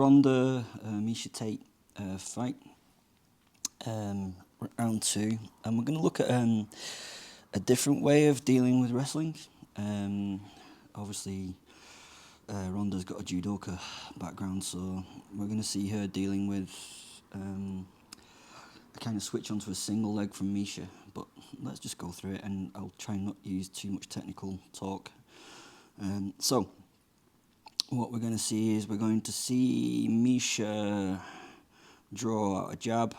Ronda Miesha Tate fight, round 2, and we're going to look at a different way of dealing with wrestling. Obviously, Ronda's got a judoka background, so we're going to see her dealing with a kind of switch onto a single leg from Miesha. But let's just go through it, and I'll try and not use too much technical talk. So what we're going to see is we're going to see Miesha draw out a jab,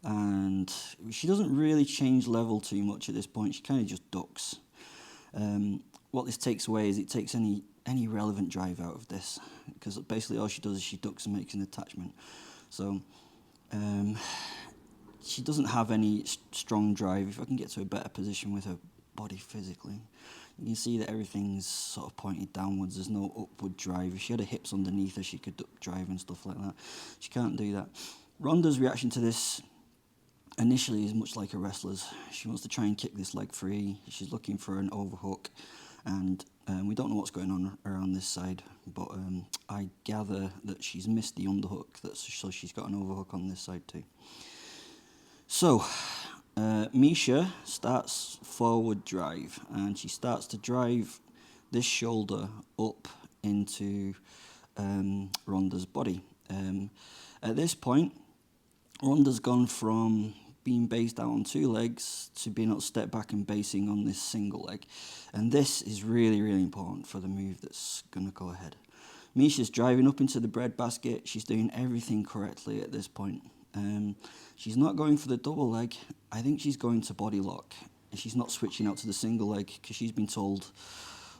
and she doesn't really change level too much at this point. She kind of just ducks. What this takes away is it takes any relevant drive out of this, because basically all she does is she ducks and makes an attachment. So she doesn't have any strong drive. If I can get to a better position with her body physically, you can see that everything's sort of pointed downwards. There's no upward drive. If she had her hips underneath her, she could duck drive and stuff like that. She can't do that. Ronda's reaction to this initially is much like a wrestler's. She wants to try and kick this leg free. She's looking for an overhook, and we don't know what's going on around this side, but I gather that she's missed the underhook, so she's got an overhook on this side too. So Miesha starts forward drive, and she starts to drive this shoulder up into Ronda's body. At this point, Ronda's gone from being based out on 2 legs to being able to step back and basing on this single leg. And this is really, really important for the move that's going to go ahead. Miesha's driving up into the bread basket. She's doing everything correctly at this point. She's not going for the double leg. I think she's going to body lock. And she's not switching out to the single leg because she's been told,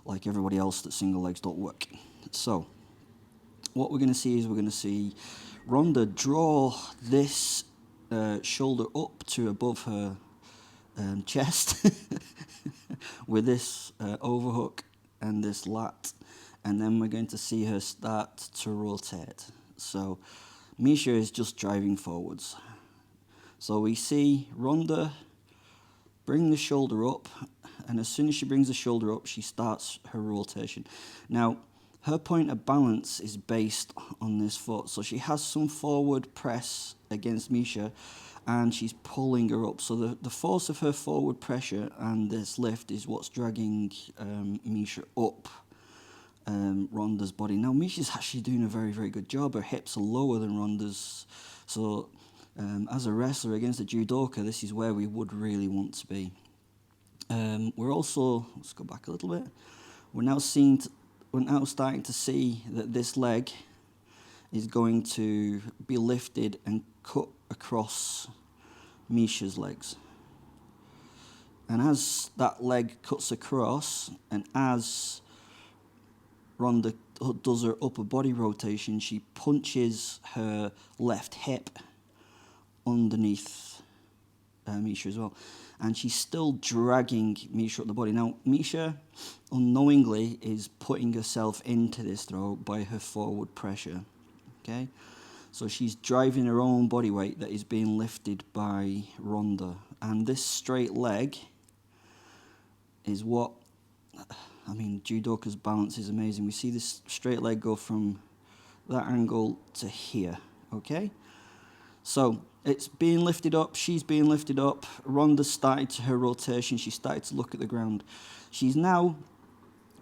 like everybody else, that single legs don't work. So what we're going to see is we're going to see Ronda draw this shoulder up to above her chest with this overhook and this lat, and then we're going to see her start to rotate. So Miesha is just driving forwards. So we see Ronda bring the shoulder up, and as soon as she brings the shoulder up, she starts her rotation. Now, her point of balance is based on this foot, so she has some forward press against Miesha, and she's pulling her up. So the force of her forward pressure and this lift is what's dragging Miesha up Ronda's body. Now, Miesha's actually doing a very, very good job. Her hips are lower than Ronda's, so as a wrestler against a judoka, this is where we would really want to be. We're also, let's go back a little bit, we're now starting to see that this leg is going to be lifted and cut across Miesha's legs. And as that leg cuts across, and as Ronda does her upper body rotation, she punches her left hip underneath Miesha as well. And she's still dragging Miesha up the body. Now, Miesha unknowingly is putting herself into this throw by her forward pressure. Okay? So she's driving her own body weight that is being lifted by Ronda. And this straight leg is what, I mean, judoka's balance is amazing. We see this straight leg go from that angle to here. Okay? So it's being lifted up, she's being lifted up, Ronda started her rotation, she started to look at the ground. She's now,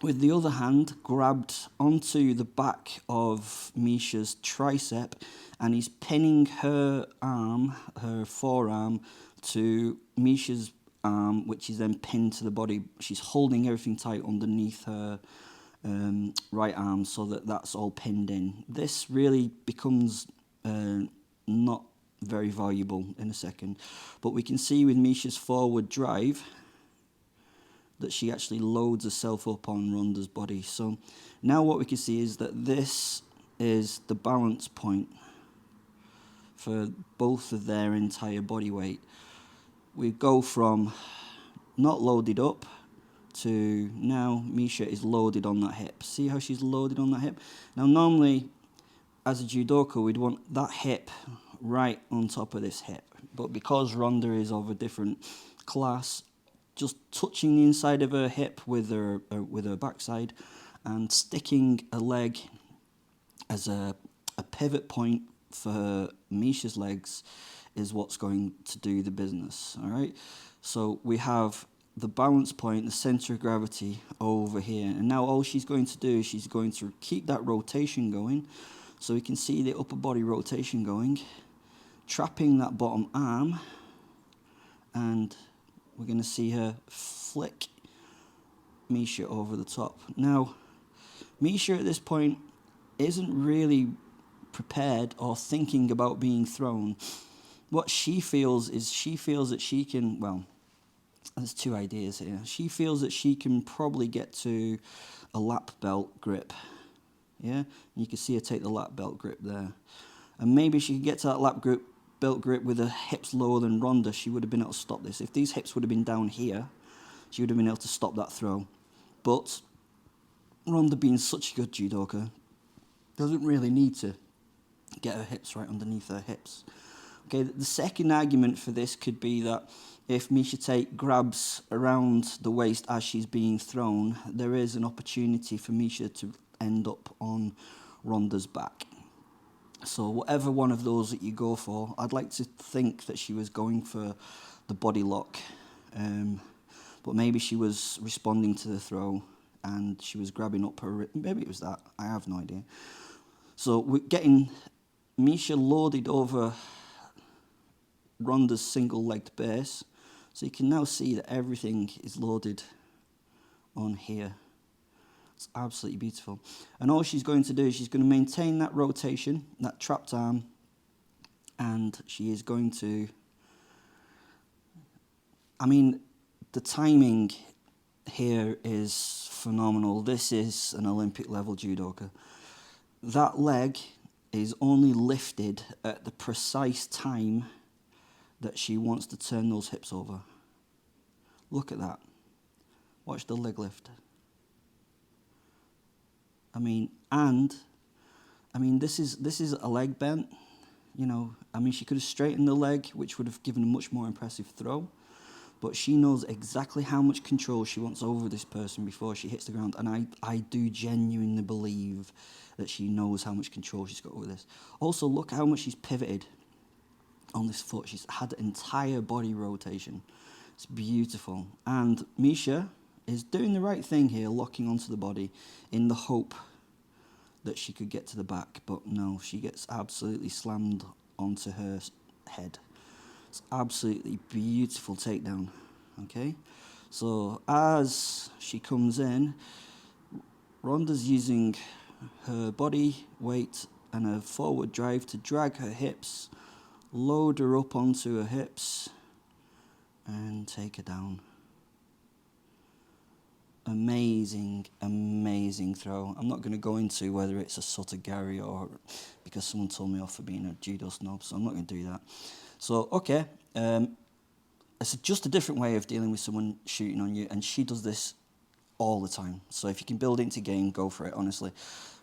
with the other hand, grabbed onto the back of Miesha's tricep, and is pinning her arm, her forearm, to Miesha's arm, which is then pinned to the body. She's holding everything tight underneath her right arm so that that's all pinned in. This really becomes not very valuable in a second, but we can see with Miesha's forward drive that she actually loads herself up on Ronda's body. So now what we can see is that this is the balance point for both of their entire body weight. We go from not loaded up to now Miesha is loaded on that hip. See how she's loaded on that hip? Now normally, as a judoka, we'd want that hip right on top of this hip. But because Ronda is of a different class, just touching the inside of her hip with her backside and sticking a leg as a a pivot point for Misha's legs is what's going to do the business, all right? So we have the balance point, the center of gravity over here. And now all she's going to do is she's going to keep that rotation going. So we can see the upper body rotation going, trapping that bottom arm. And we're going to see her flick Misha over the top. Now, Misha at this point isn't really prepared or thinking about being thrown. What she feels is she feels that she can, well, there's two ideas here. She feels that she can probably get to a lap belt grip. Yeah? And you can see her take the lap belt grip there. And maybe she could get to that belt grip with her hips lower than Rhonda. She would have been able to stop this. If these hips would have been down here, she would have been able to stop that throw. But Rhonda, being such a good judoka, doesn't really need to get her hips right underneath her hips. Okay, the second argument for this could be that if Misha Tate grabs around the waist as she's being thrown, there is an opportunity for Misha to end up on Rhonda's back. So whatever one of those that you go for, I'd like to think that she was going for the body lock. But maybe she was responding to the throw and she was grabbing up her... Maybe it was that. I have no idea. So we're getting Misha loaded over Rhonda's single-legged base. So you can now see that everything is loaded on here. It's absolutely beautiful. And all she's going to do is she's going to maintain that rotation, that trapped arm, and she is going to... I mean, the timing here is phenomenal. This is an Olympic-level judoka. That leg is only lifted at the precise time that she wants to turn those hips over. Look at that. Watch the leg lift. I mean, this is a leg bent, you know. I mean, she could have straightened the leg, which would have given a much more impressive throw. But she knows exactly how much control she wants over this person before she hits the ground. And I do genuinely believe that she knows how much control she's got over this. Also, look how much she's pivoted on this foot. She's had entire body rotation. It's beautiful. And Misha is doing the right thing here, locking onto the body in the hope that she could get to the back. But no, she gets absolutely slammed onto her head. It's absolutely beautiful takedown. Okay, so as she comes in, Rhonda's using her body weight and her forward drive to drag her hips, load her up onto her hips, and take her down. Amazing, amazing throw. I'm not going to go into whether it's a Sotogari or because someone told me off for being a judo snob, so I'm not going to do that. So, okay, it's just a different way of dealing with someone shooting on you, and she does this all the time. So if you can build it into game, go for it, honestly.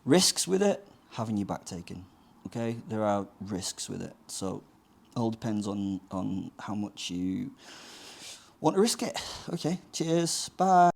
Risks with it, having your back taken, okay? There are risks with it, so all depends on how much you want to risk it. Okay, cheers, bye.